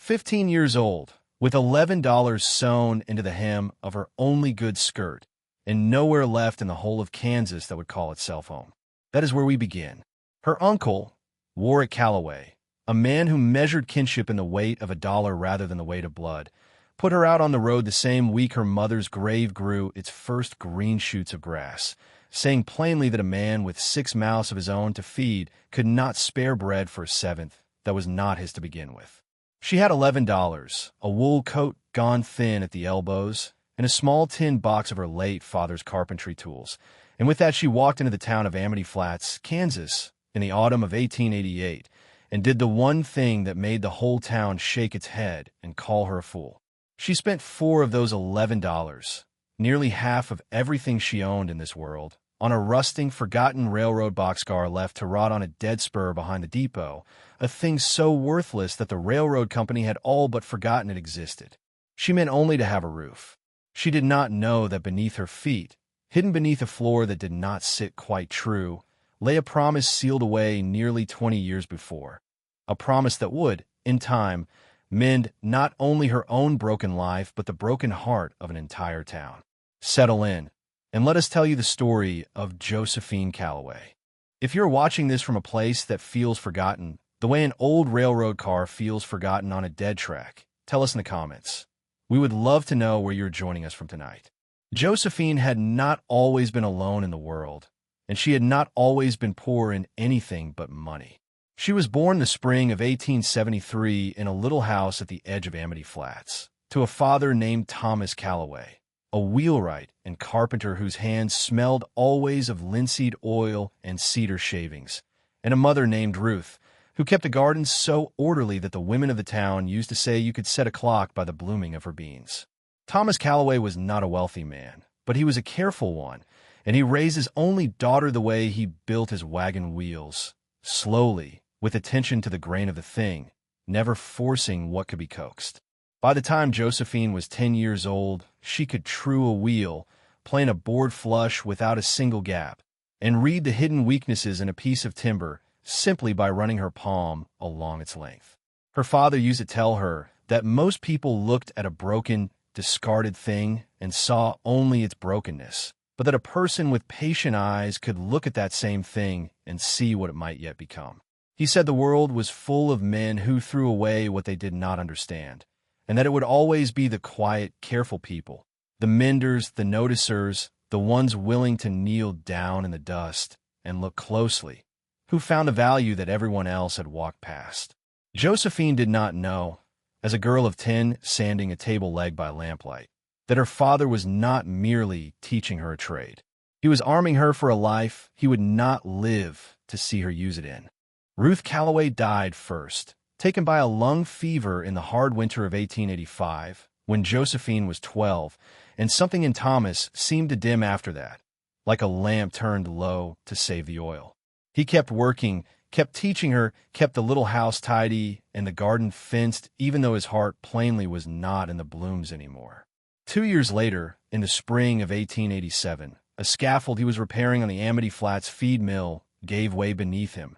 15 years old, with $11 sewn into the hem of her only good skirt, and nowhere left in the whole of Kansas that would call itself home. That is where we begin. Her uncle, Warwick Calloway, a man who measured kinship in the weight of a dollar rather than the weight of blood, put her out on the road the same week her mother's grave grew its first green shoots of grass, saying plainly that a man with 6 mouths of his own to feed could not spare bread for a seventh that was not his to begin with. She had $11, a wool coat gone thin at the elbows, and a small tin box of her late father's carpentry tools, and with that she walked into the town of Amity Flats, Kansas, in the autumn of 1888, and did the one thing that made the whole town shake its head and call her a fool. She spent 4 of those $11, nearly half of everything she owned in this world, on a rusting, forgotten railroad boxcar left to rot on a dead spur behind the depot, a thing so worthless that the railroad company had all but forgotten it existed. She meant only to have a roof. She did not know that beneath her feet, hidden beneath a floor that did not sit quite true, lay a promise sealed away nearly 20 years before. A promise that would, in time, mend not only her own broken life but the broken heart of an entire town. Settle in, and let us tell you the story of Josephine Calloway. If you're watching this from a place that feels forgotten, the way an old railroad car feels forgotten on a dead track, tell us in the comments. We would love to know where you're joining us from tonight. Josephine had not always been alone in the world, and she had not always been poor in anything but money. She was born the spring of 1873 in a little house at the edge of Amity Flats, to a father named Thomas Calloway, a wheelwright and carpenter whose hands smelled always of linseed oil and cedar shavings, and a mother named Ruth, who kept a garden so orderly that the women of the town used to say you could set a clock by the blooming of her beans. Thomas Calloway was not a wealthy man, but he was a careful one, and he raised his only daughter the way he built his wagon wheels, slowly, with attention to the grain of the thing, never forcing what could be coaxed. By the time Josephine was 10 years old, she could true a wheel, plane a board flush without a single gap, and read the hidden weaknesses in a piece of timber simply by running her palm along its length. Her father used to tell her that most people looked at a broken, discarded thing and saw only its brokenness, but that a person with patient eyes could look at that same thing and see what it might yet become. He said the world was full of men who threw away what they did not understand, and that it would always be the quiet, careful people, the menders, the noticers, the ones willing to kneel down in the dust and look closely, who found the value that everyone else had walked past. Josephine did not know, as a girl of 10 sanding a table leg by lamplight, that her father was not merely teaching her a trade. He was arming her for a life he would not live to see her use it in. Ruth Calloway died first, taken by a lung fever in the hard winter of 1885, when Josephine was 12, and something in Thomas seemed to dim after that, like a lamp turned low to save the oil. He kept working, kept teaching her, kept the little house tidy and the garden fenced, even though his heart plainly was not in the blooms anymore. 2 years later, in the spring of 1887, a scaffold he was repairing on the Amity Flats feed mill gave way beneath him,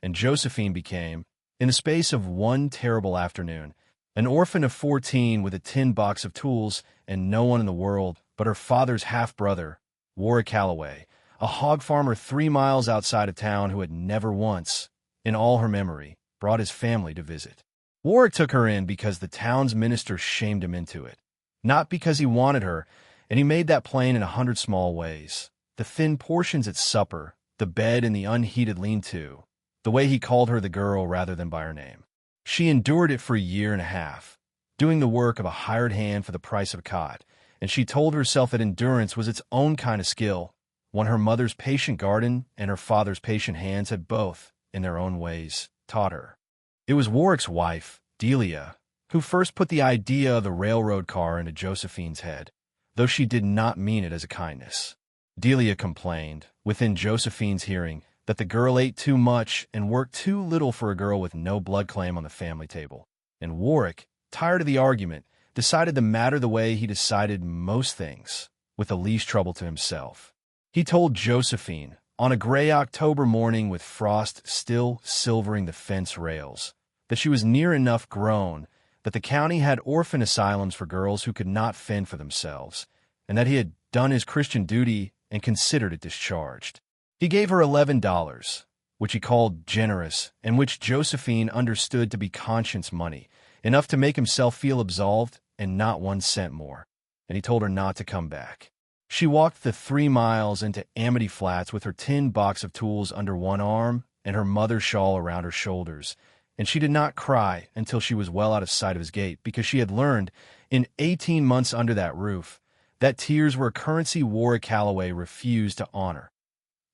and Josephine became, in the space of one terrible afternoon, an orphan of 14 with a tin box of tools and no one in the world but her father's half-brother, Warwick Calloway, a hog farmer 3 miles outside of town who had never once, in all her memory, brought his family to visit. Warwick took her in because the town's minister shamed him into it, not because he wanted her, and he made that plain in 100 small ways. The thin portions at supper, the bed in the unheated lean-to, the way he called her the girl rather than by her name. She endured it for a year and a half, doing the work of a hired hand for the price of a cot, and she told herself that endurance was its own kind of skill, one her mother's patient garden and her father's patient hands had both, in their own ways, taught her. It was Warwick's wife, Delia, who first put the idea of the railroad car into Josephine's head, though she did not mean it as a kindness. Delia complained, within Josephine's hearing, that the girl ate too much and worked too little for a girl with no blood claim on the family table. And Warwick, tired of the argument, decided the matter the way he decided most things, with the least trouble to himself. He told Josephine, on a gray October morning with frost still silvering the fence rails, that she was near enough grown that the county had orphan asylums for girls who could not fend for themselves, and that he had done his Christian duty and considered it discharged. He gave her $11, which he called generous, and which Josephine understood to be conscience money, enough to make himself feel absolved and not 1 cent more, and he told her not to come back. She walked the 3 miles into Amity Flats with her tin box of tools under one arm and her mother's shawl around her shoulders, and she did not cry until she was well out of sight of his gate, because she had learned, in 18 months under that roof, that tears were a currency Warra Calloway refused to honor.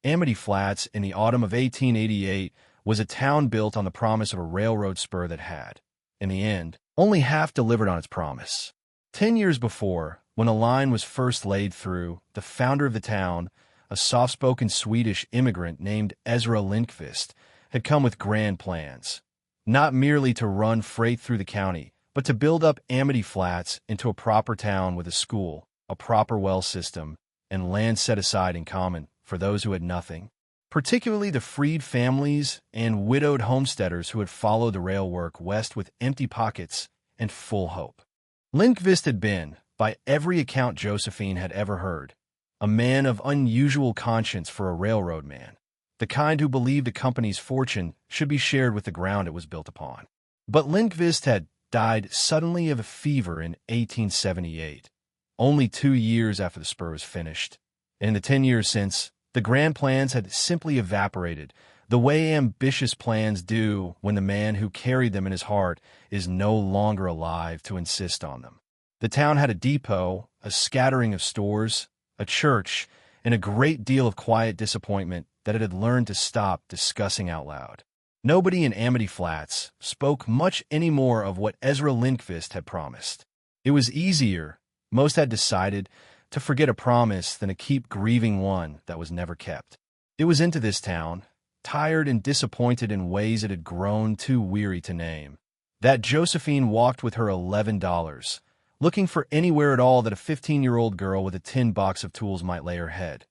Amity Flats, in the autumn of 1888, was a town built on the promise of a railroad spur that had, in the end, only half delivered on its promise. 10 years before, when a line was first laid through, the founder of the town, a soft-spoken Swedish immigrant named Ezra Lindqvist, had come with grand plans, not merely to run freight through the county, but to build up Amity Flats into a proper town with a school, a proper well system, and land set aside in common for those who had nothing, particularly the freed families and widowed homesteaders who had followed the rail work west with empty pockets and full hope. Lindqvist had been, by every account Josephine had ever heard, a man of unusual conscience for a railroad man, the kind who believed a company's fortune should be shared with the ground it was built upon. But Lindqvist had died suddenly of a fever in 1878, only 2 years after the spur was finished. In the 10 years since, the grand plans had simply evaporated, the way ambitious plans do when the man who carried them in his heart is no longer alive to insist on them. The town had a depot, a scattering of stores, a church, and a great deal of quiet disappointment that it had learned to stop discussing out loud. Nobody in Amity Flats spoke much any more of what Ezra Lindqvist had promised. It was easier, most had decided, to forget a promise than to keep grieving one that was never kept. It was into this town, tired and disappointed in ways it had grown too weary to name, that Josephine walked with her $11, looking for anywhere at all that a 15-year-old girl with a tin box of tools might lay her head.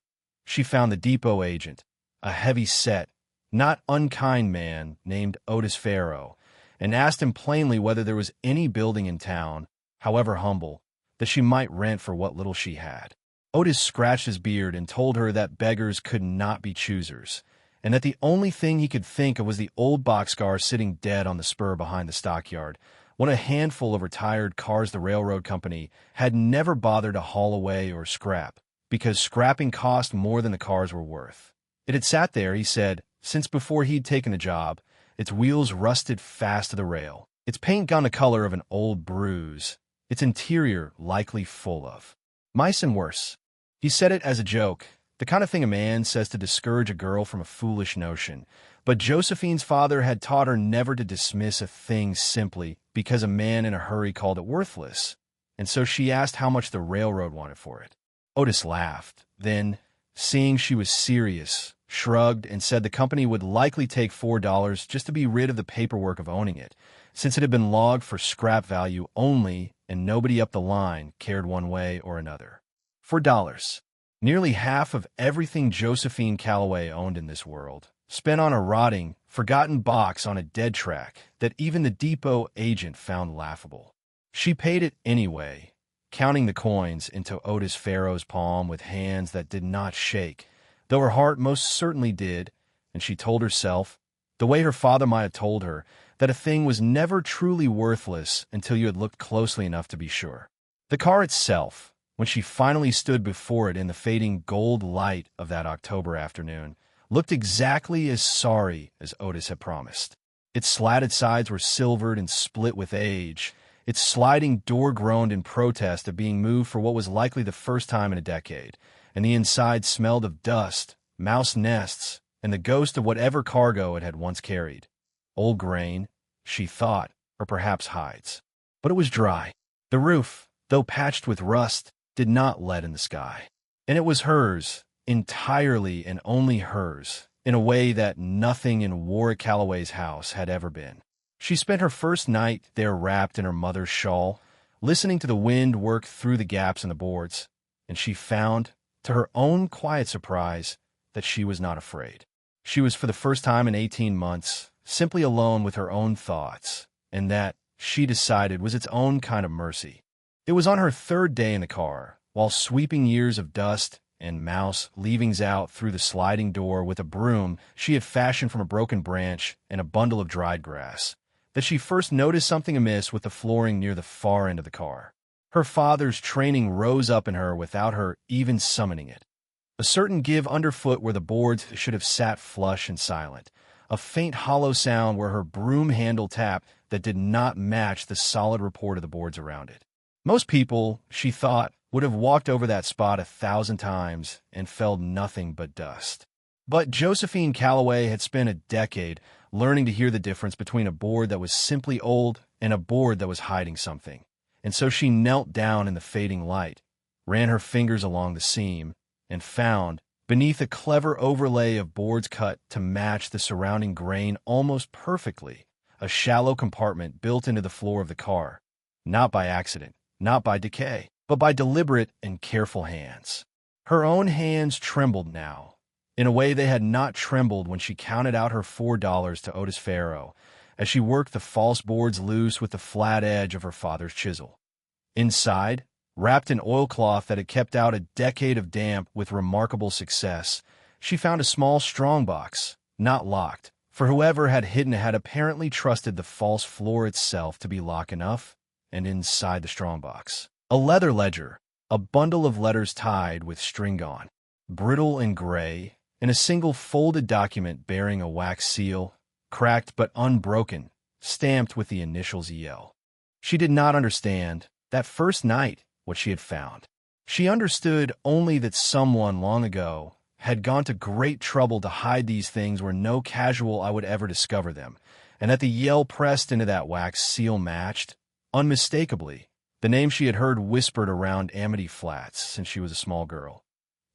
She found the depot agent, a heavy-set, not unkind man named Otis Farrow, and asked him plainly whether there was any building in town, however humble, that she might rent for what little she had. Otis scratched his beard and told her that beggars could not be choosers, and that the only thing he could think of was the old boxcar sitting dead on the spur behind the stockyard, when a handful of retired cars the railroad company had never bothered to haul away or scrap, because scrapping cost more than the cars were worth. It had sat there, he said, since before he'd taken the job, its wheels rusted fast to the rail, its paint gone the color of an old bruise, its interior likely full of mice and worse. He said it as a joke, the kind of thing a man says to discourage a girl from a foolish notion, but Josephine's father had taught her never to dismiss a thing simply because a man in a hurry called it worthless, and so she asked how much the railroad wanted for it. Otis laughed, then, seeing she was serious, shrugged and said the company would likely take $4 just to be rid of the paperwork of owning it, since it had been logged for scrap value only and nobody up the line cared one way or another. $4. Nearly half of everything Josephine Calloway owned in this world, spent on a rotting, forgotten box on a dead track that even the depot agent found laughable. She paid it anyway, counting the coins into Otis Farrow's palm with hands that did not shake, though her heart most certainly did, and she told herself, the way her father might have told her, that a thing was never truly worthless until you had looked closely enough to be sure. The car itself, when she finally stood before it in the fading gold light of that October afternoon, looked exactly as sorry as Otis had promised. Its slatted sides were silvered and split with age. Its sliding door groaned in protest of being moved for what was likely the first time in a decade, and the inside smelled of dust, mouse nests, and the ghost of whatever cargo it had once carried. Old grain, she thought, or perhaps hides. But it was dry. The roof, though patched with rust, did not let in the sky. And it was hers, entirely and only hers, in a way that nothing in Warra Calloway's house had ever been. She spent her first night there wrapped in her mother's shawl, listening to the wind work through the gaps in the boards, and she found, to her own quiet surprise, that she was not afraid. She was for the first time in 18 months simply alone with her own thoughts, and that, she decided, was its own kind of mercy. It was on her third day in the car, while sweeping years of dust and mouse leavings out through the sliding door with a broom she had fashioned from a broken branch and a bundle of dried grass, that she first noticed something amiss with the flooring near the far end of the car. Her father's training rose up in her without her even summoning it. A certain give underfoot where the boards should have sat flush and silent, a faint hollow sound where her broom handle tapped that did not match the solid report of the boards around it. Most people, she thought, would have walked over that spot 1,000 times and felled nothing but dust. But Josephine Calloway had spent a decade learning to hear the difference between a board that was simply old and a board that was hiding something. And so she knelt down in the fading light, ran her fingers along the seam, and found, beneath a clever overlay of boards cut to match the surrounding grain almost perfectly, a shallow compartment built into the floor of the car, not by accident, not by decay, but by deliberate and careful hands. Her own hands trembled now, in a way they had not trembled when she counted out her $4 to Otis Farrow, as she worked the false boards loose with the flat edge of her father's chisel. Inside, wrapped in oilcloth that had kept out a decade of damp with remarkable success, she found a small strongbox, not locked, for whoever had hidden it had apparently trusted the false floor itself to be lock enough, and inside the strongbox, a leather ledger, a bundle of letters tied with string on, brittle and gray, and a single folded document bearing a wax seal, cracked but unbroken, stamped with the initials EL. She did not understand, that first night, what she had found. She understood only that someone long ago had gone to great trouble to hide these things where no casual eye would ever discover them, and that the yell pressed into that wax seal matched, unmistakably, the name she had heard whispered around Amity Flats since she was a small girl.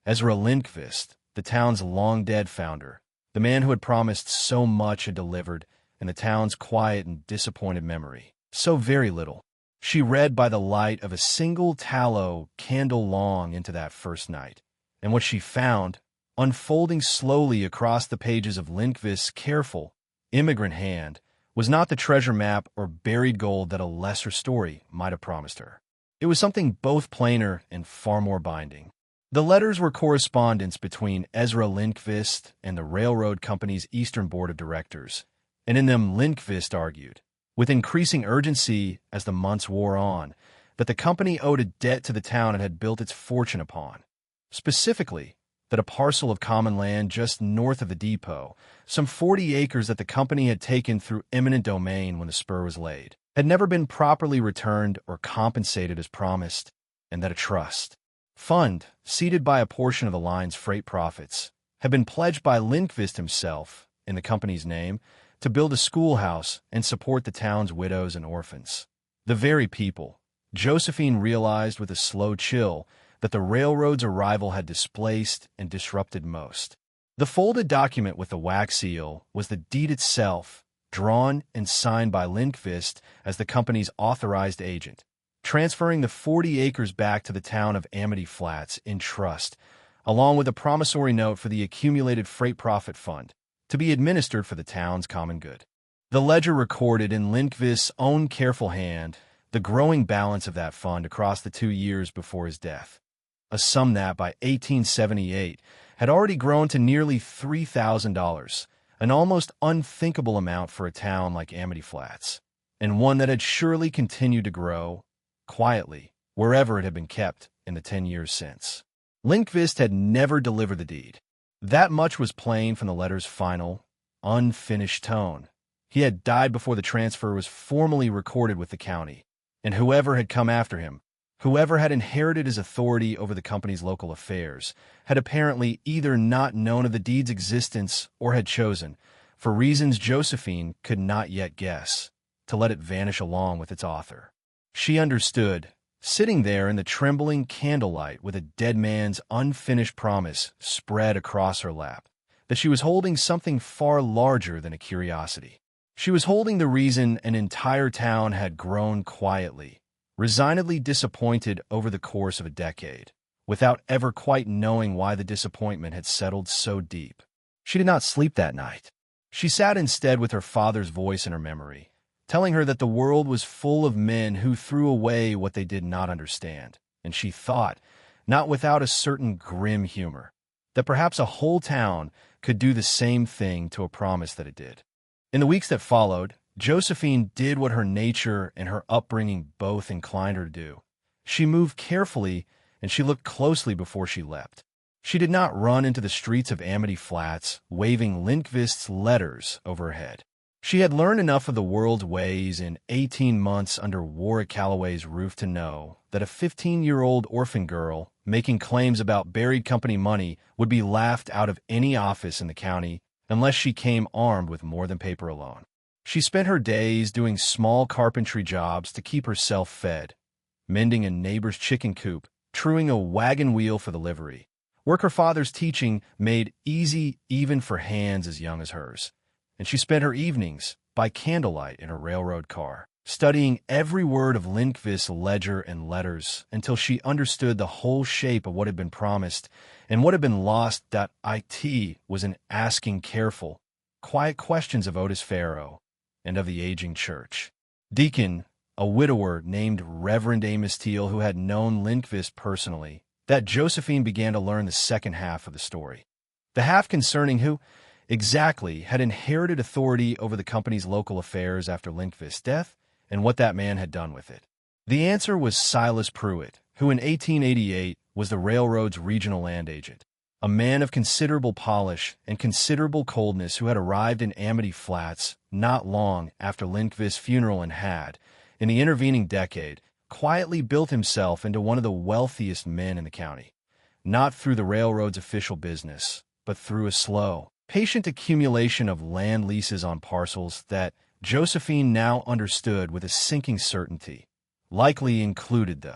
Ezra Lindqvist, the town's long-dead founder, the man who had promised so much and delivered, in the town's quiet and disappointed memory, so very little. She read by the light of a single tallow candle long into that first night, and what she found, unfolding slowly across the pages of Lindqvist's careful, immigrant hand, was not the treasure map or buried gold that a lesser story might have promised her. It was something both plainer and far more binding. The letters were correspondence between Ezra Lindqvist and the railroad company's Eastern Board of Directors, and in them Lindqvist argued, with increasing urgency as the months wore on, that the company owed a debt to the town it had built its fortune upon. Specifically, that a parcel of common land just north of the depot, some 40 acres that the company had taken through eminent domain when the spur was laid, had never been properly returned or compensated as promised, and that a trust fund, seated by a portion of the line's freight profits, had been pledged by Lindqvist himself, in the company's name, to build a schoolhouse and support the town's widows and orphans. The very people, Josephine realized with a slow chill, that the railroad's arrival had displaced and disrupted most. The folded document with the wax seal was the deed itself, drawn and signed by Lindqvist as the company's authorized agent, transferring the 40 acres back to the town of Amity Flats in trust, along with a promissory note for the accumulated freight profit fund, to be administered for the town's common good. The ledger recorded in Lindqvist's own careful hand the growing balance of that fund across the 2 years before his death, a sum that, by 1878, had already grown to nearly $3,000, an almost unthinkable amount for a town like Amity Flats, and one that had surely continued to grow, quietly, wherever it had been kept in the 10 years since. Lindqvist had never delivered the deed. That much was plain from the letter's final, unfinished tone. He had died before the transfer was formally recorded with the county, and whoever had come after him, whoever had inherited his authority over the company's local affairs, had apparently either not known of the deed's existence or had chosen, for reasons Josephine could not yet guess, to let it vanish along with its author. She understood, sitting there in the trembling candlelight with a dead man's unfinished promise spread across her lap, that she was holding something far larger than a curiosity. She was holding the reason an entire town had grown quietly, resignedly disappointed over the course of a decade, without ever quite knowing why the disappointment had settled so deep. She did not sleep that night. She sat instead with her father's voice in her memory, telling her that the world was full of men who threw away what they did not understand. And she thought, not without a certain grim humor, that perhaps a whole town could do the same thing to a promise that it did. In the weeks that followed, Josephine did what her nature and her upbringing both inclined her to do. She moved carefully, and she looked closely before she leapt. She did not run into the streets of Amity Flats, waving Lindqvist's letters over her head. She had learned enough of the world's ways in 18 months under Warwick Calloway's roof to know that a 15-year-old orphan girl making claims about buried company money would be laughed out of any office in the county unless she came armed with more than paper alone. She spent her days doing small carpentry jobs to keep herself fed, mending a neighbor's chicken coop, truing a wagon wheel for the livery. Work her father's teaching made easy even for hands as young as hers. And she spent her evenings by candlelight in her railroad car, studying every word of Lindqvist's ledger and letters until she understood the whole shape of what had been promised and what had been lost. It was in asking careful, quiet questions of Otis Farrow and of the aging church. Deacon, a widower named Reverend Amos Teal, who had known Lindqvist personally, that Josephine began to learn the second half of the story. The half concerning who exactly had inherited authority over the company's local affairs after Lindqvist's death and what that man had done with it. The answer was Silas Pruitt, who in 1888 was the railroad's regional land agent, a man of considerable polish and considerable coldness who had arrived in Amity Flats not long after Lindqvist's funeral and had, in the intervening decade, quietly built himself into one of the wealthiest men in the county, not through the railroad's official business, but through a slow, patient accumulation of land leases on parcels that Josephine now understood with a sinking certainty, likely included the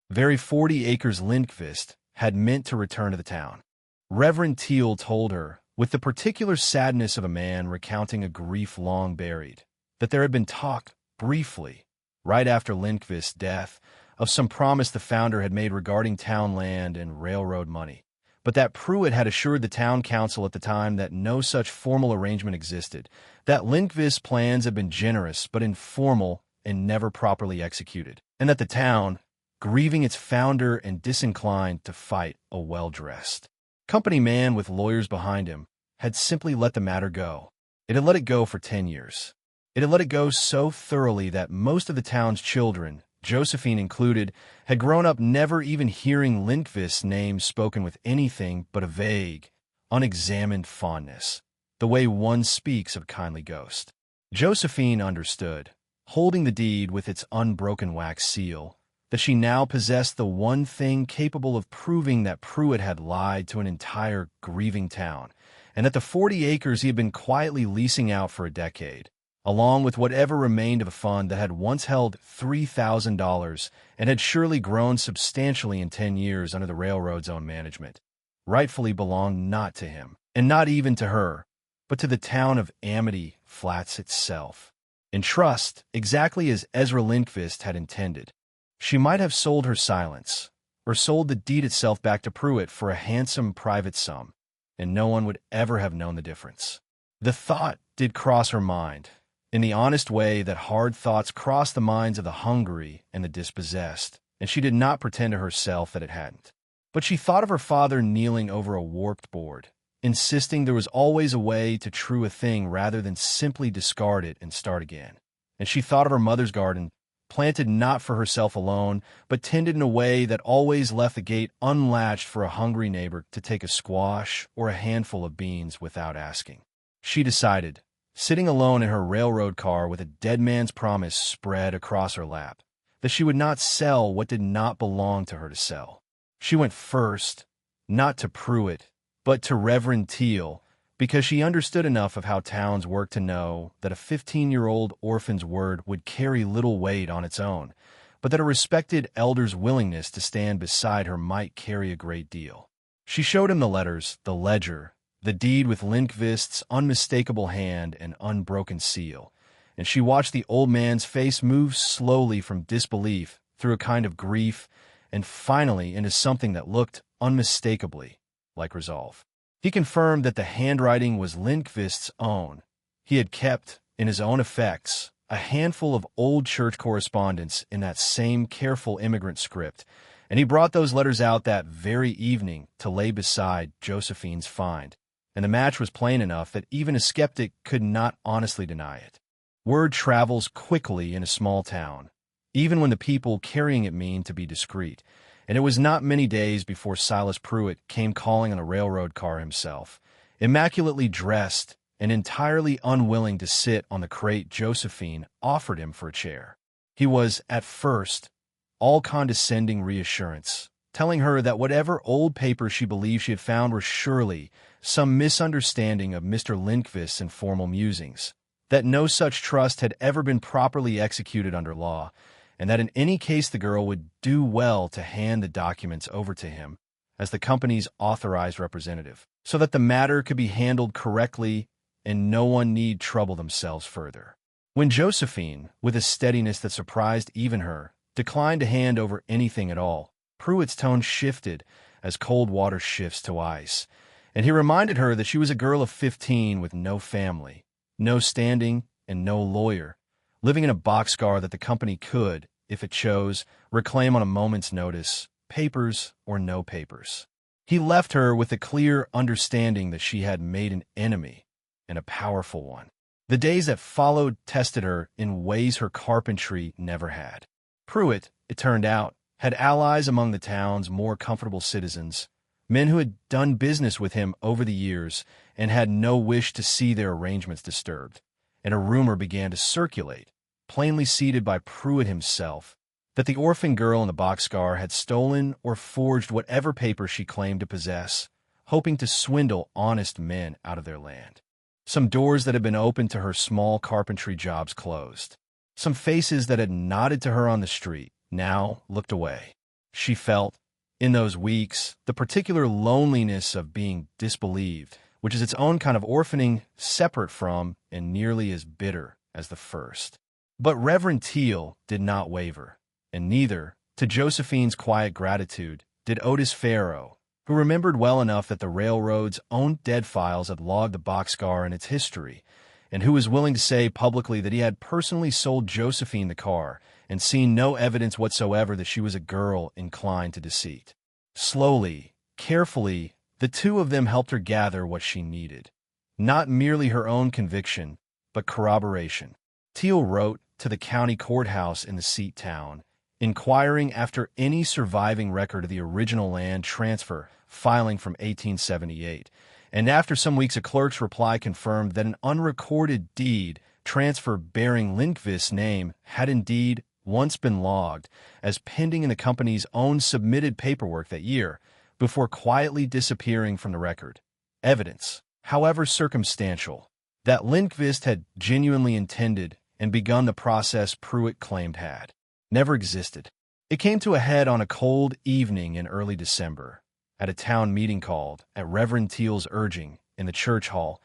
very 40 acres Lindqvist had meant to return to the town. Reverend Teal told her, with the particular sadness of a man recounting a grief long buried, that there had been talk, briefly, right after Lindqvist's death, of some promise the founder had made regarding town land and railroad money, but that Pruitt had assured the town council at the time that no such formal arrangement existed, that Lindqvist's plans had been generous but informal and never properly executed, and that the town, grieving its founder and disinclined to fight a well-dressed company man with lawyers behind him, had simply let the matter go. It had let it go for 10 years. It had let it go so thoroughly that most of the town's children, Josephine included, had grown up never even hearing Lindqvist's name spoken with anything but a vague, unexamined fondness, the way one speaks of a kindly ghost. Josephine understood, holding the deed with its unbroken wax seal, that she now possessed the one thing capable of proving that Pruitt had lied to an entire grieving town, and that the 40 acres he had been quietly leasing out for a decade, along with whatever remained of a fund that had once held $3,000 and had surely grown substantially in 10 years under the railroad's own management, rightfully belonged not to him, and not even to her, but to the town of Amity Flats itself, in trust exactly as Ezra Lindqvist had intended. She might have sold her silence, or sold the deed itself back to Pruitt for a handsome private sum, and no one would ever have known the difference. The thought did cross her mind, in the honest way that hard thoughts cross the minds of the hungry and the dispossessed, and she did not pretend to herself that it hadn't. But she thought of her father kneeling over a warped board, insisting there was always a way to true a thing rather than simply discard it and start again. And she thought of her mother's garden, planted not for herself alone, but tended in a way that always left the gate unlatched for a hungry neighbor to take a squash or a handful of beans without asking. She decided, sitting alone in her railroad car with a dead man's promise spread across her lap, that she would not sell what did not belong to her to sell. She went first, not to Pruitt, but to Reverend Teal, because she understood enough of how towns work to know that a 15-year-old orphan's word would carry little weight on its own, but that a respected elder's willingness to stand beside her might carry a great deal. She showed him the letters, the ledger, the deed with Lindqvist's unmistakable hand and unbroken seal, and she watched the old man's face move slowly from disbelief through a kind of grief and finally into something that looked unmistakably like resolve. He confirmed that the handwriting was Lindqvist's own. He had kept, in his own effects, a handful of old church correspondence in that same careful immigrant script, and he brought those letters out that very evening to lay beside Josephine's find. And the match was plain enough that even a skeptic could not honestly deny it. Word travels quickly in a small town, even when the people carrying it mean to be discreet, and it was not many days before Silas Pruitt came calling on a railroad car himself, immaculately dressed and entirely unwilling to sit on the crate Josephine offered him for a chair. He was, at first, all condescending reassurance, telling her that whatever old papers she believed she had found were surely some misunderstanding of Mr. Lindqvist's informal musings, that no such trust had ever been properly executed under law, and that in any case the girl would do well to hand the documents over to him as the company's authorized representative, so that the matter could be handled correctly and no one need trouble themselves further. When Josephine, with a steadiness that surprised even her, declined to hand over anything at all, Pruitt's tone shifted as cold water shifts to ice, and he reminded her that she was a girl of 15 with no family, no standing, and no lawyer, living in a boxcar that the company could, if it chose, reclaim on a moment's notice, papers or no papers. He left her with a clear understanding that she had made an enemy, and a powerful one. The days that followed tested her in ways her carpentry never had. Pruitt, it turned out, had allies among the town's more comfortable citizens, men who had done business with him over the years and had no wish to see their arrangements disturbed. And a rumor began to circulate, plainly seeded by Pruitt himself, that the orphan girl in the boxcar had stolen or forged whatever paper she claimed to possess, hoping to swindle honest men out of their land. Some doors that had been opened to her small carpentry jobs closed. Some faces that had nodded to her on the street now looked away. She felt, in those weeks, the particular loneliness of being disbelieved, which is its own kind of orphaning, separate from and nearly as bitter as the first. But Reverend Teal did not waver, and neither, to Josephine's quiet gratitude, did Otis Farrow, who remembered well enough that the railroad's own dead files had logged the boxcar and its history, and who was willing to say publicly that he had personally sold Josephine the car and seen no evidence whatsoever that she was a girl inclined to deceit. Slowly, carefully, the two of them helped her gather what she needed. Not merely her own conviction, but corroboration. Teal wrote to the county courthouse in the seat town, inquiring after any surviving record of the original land transfer filing from 1878, and after some weeks a clerk's reply confirmed that an unrecorded deed transfer bearing Lindqvist's name had indeed once been logged as pending in the company's own submitted paperwork that year, before quietly disappearing from the record. Evidence, however circumstantial, that Lindqvist had genuinely intended and begun the process Pruitt claimed had, never existed. It came to a head on a cold evening in early December, at a town meeting called, at Reverend Teal's urging, in the church hall,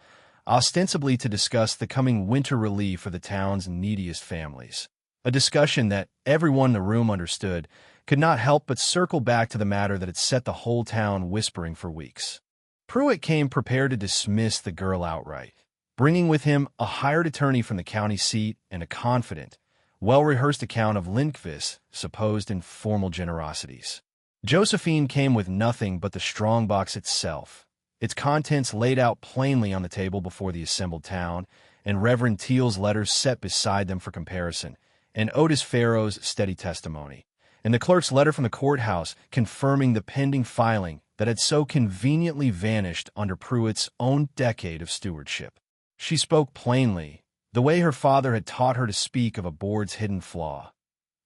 ostensibly to discuss the coming winter relief for the town's neediest families. A discussion that everyone in the room understood could not help but circle back to the matter that had set the whole town whispering for weeks. Pruitt came prepared to dismiss the girl outright, bringing with him a hired attorney from the county seat and a confident, well-rehearsed account of Lindqvist's supposed informal generosities. Josephine came with nothing but the strongbox itself, its contents laid out plainly on the table before the assembled town, and Reverend Teal's letters set beside them for comparison, and Otis Farrow's steady testimony, and the clerk's letter from the courthouse confirming the pending filing that had so conveniently vanished under Pruitt's own decade of stewardship. She spoke plainly, the way her father had taught her to speak of a board's hidden flaw,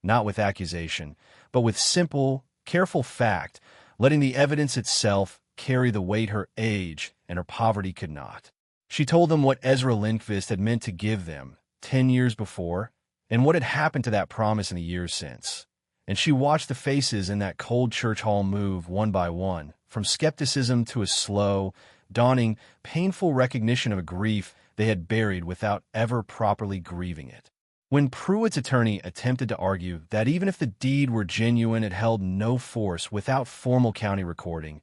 not with accusation, but with simple, careful fact, letting the evidence itself carry the weight her age and her poverty could not. She told them what Ezra Lindqvist had meant to give them 10 years before, and what had happened to that promise in the years since. And she watched the faces in that cold church hall move one by one, from skepticism to a slow, dawning, painful recognition of a grief they had buried without ever properly grieving it. When Pruitt's attorney attempted to argue that even if the deed were genuine, it held no force without formal county recording,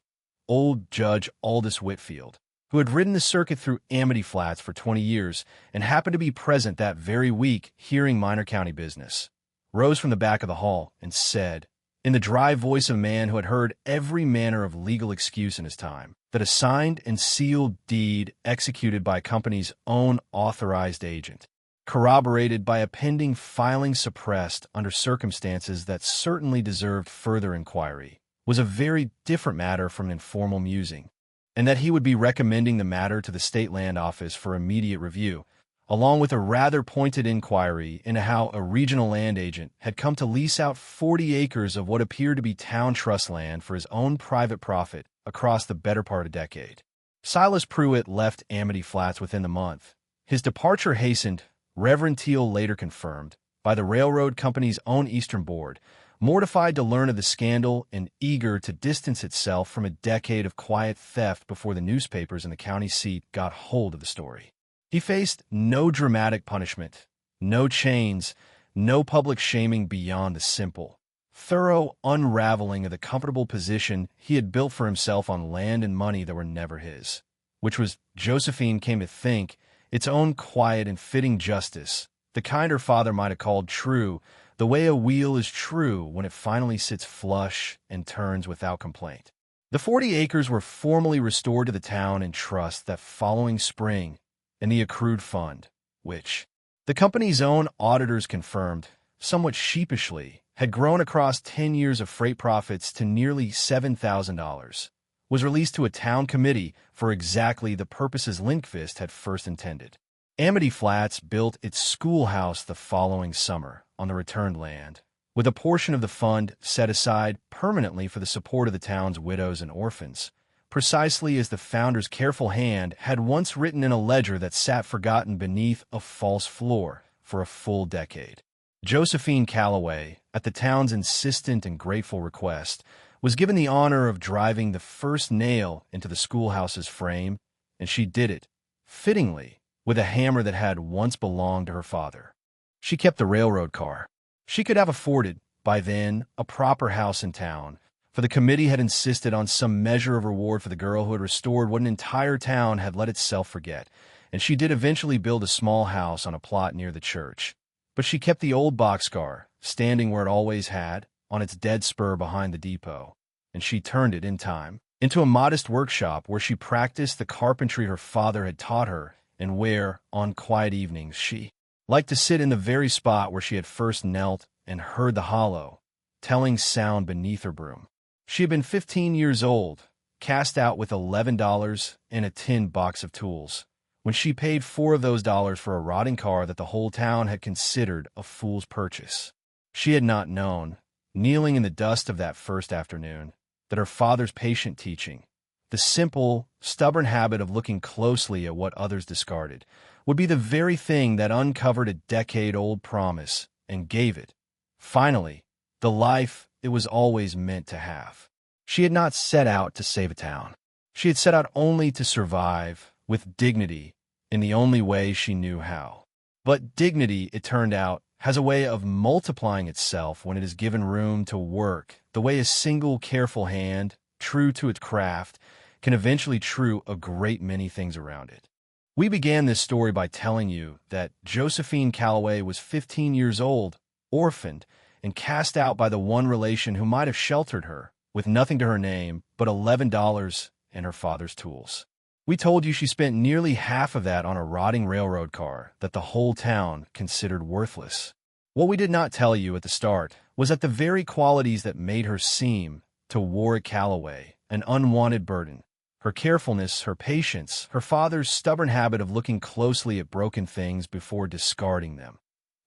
old Judge Aldous Whitfield, who had ridden the circuit through Amity Flats for 20 years and happened to be present that very week hearing minor county business, rose from the back of the hall and said, in the dry voice of a man who had heard every manner of legal excuse in his time, that a signed and sealed deed executed by a company's own authorized agent, corroborated by a pending filing suppressed under circumstances that certainly deserved further inquiry, was a very different matter from an informal musing, and that he would be recommending the matter to the State Land Office for immediate review, along with a rather pointed inquiry into how a regional land agent had come to lease out 40 acres of what appeared to be town trust land for his own private profit across the better part of a decade. Silas Pruitt left Amity Flats within the month. His departure hastened, Reverend Teal later confirmed, by the railroad company's own Eastern Board, mortified to learn of the scandal and eager to distance itself from a decade of quiet theft before the newspapers in the county seat got hold of the story. He faced no dramatic punishment, no chains, no public shaming beyond the simple, thorough unraveling of the comfortable position he had built for himself on land and money that were never his, which was, Josephine came to think, its own quiet and fitting justice, the kind her father might have called true, the way a wheel is true when it finally sits flush and turns without complaint. The 40 acres were formally restored to the town in trust that following spring, and the accrued fund, which, the company's own auditors confirmed, somewhat sheepishly, had grown across 10 years of freight profits to nearly $7,000, was released to a town committee for exactly the purposes Lindqvist had first intended. Amity Flats built its schoolhouse the following summer on the returned land, with a portion of the fund set aside permanently for the support of the town's widows and orphans, precisely as the founder's careful hand had once written in a ledger that sat forgotten beneath a false floor for a full decade. Josephine Calloway, at the town's insistent and grateful request, was given the honor of driving the first nail into the schoolhouse's frame, and she did it, fittingly, with a hammer that had once belonged to her father. She kept the railroad car. She could have afforded, by then, a proper house in town, for the committee had insisted on some measure of reward for the girl who had restored what an entire town had let itself forget, and she did eventually build a small house on a plot near the church. But she kept the old boxcar, standing where it always had, on its dead spur behind the depot, and she turned it, in time, into a modest workshop where she practiced the carpentry her father had taught her, and where, on quiet evenings, she liked to sit in the very spot where she had first knelt and heard the hollow, telling sound beneath her broom. She had been 15 years old, cast out with $11 and a tin box of tools, when she paid $4 of those dollars for a rotting car that the whole town had considered a fool's purchase. She had not known, kneeling in the dust of that first afternoon, that her father's patient teaching, the simple, stubborn habit of looking closely at what others discarded, would be the very thing that uncovered a decade-old promise and gave it, finally, the life it was always meant to have. She had not set out to save a town. She had set out only to survive, with dignity, in the only way she knew how. But dignity, it turned out, has a way of multiplying itself when it is given room to work, the way a single careful hand, true to its craft, can eventually true a great many things around it. We began this story by telling you that Josephine Calloway was 15 years old, orphaned, and cast out by the one relation who might have sheltered her, with nothing to her name but $11 and her father's tools. We told you she spent nearly half of that on a rotting railroad car that the whole town considered worthless. What we did not tell you at the start was that the very qualities that made her seem, to Warwick Calloway, an unwanted burden, her carefulness, her patience, her father's stubborn habit of looking closely at broken things before discarding them,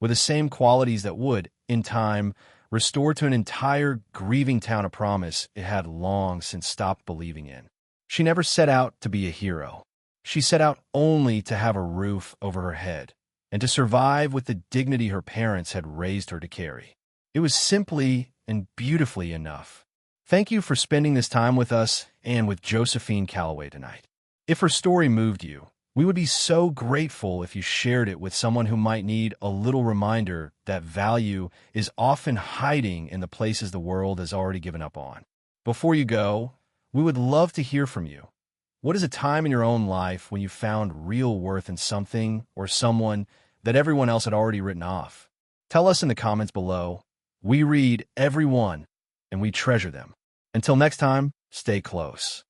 were the same qualities that would, in time, restore to an entire grieving town a promise it had long since stopped believing in. She never set out to be a hero. She set out only to have a roof over her head, and to survive with the dignity her parents had raised her to carry. It was simply and beautifully enough. Thank you for spending this time with us and with Josephine Calloway tonight. If her story moved you, we would be so grateful if you shared it with someone who might need a little reminder that value is often hiding in the places the world has already given up on. Before you go, we would love to hear from you. What is a time in your own life when you found real worth in something or someone that everyone else had already written off? Tell us in the comments below. We read every one, and we treasure them. Until next time, stay close.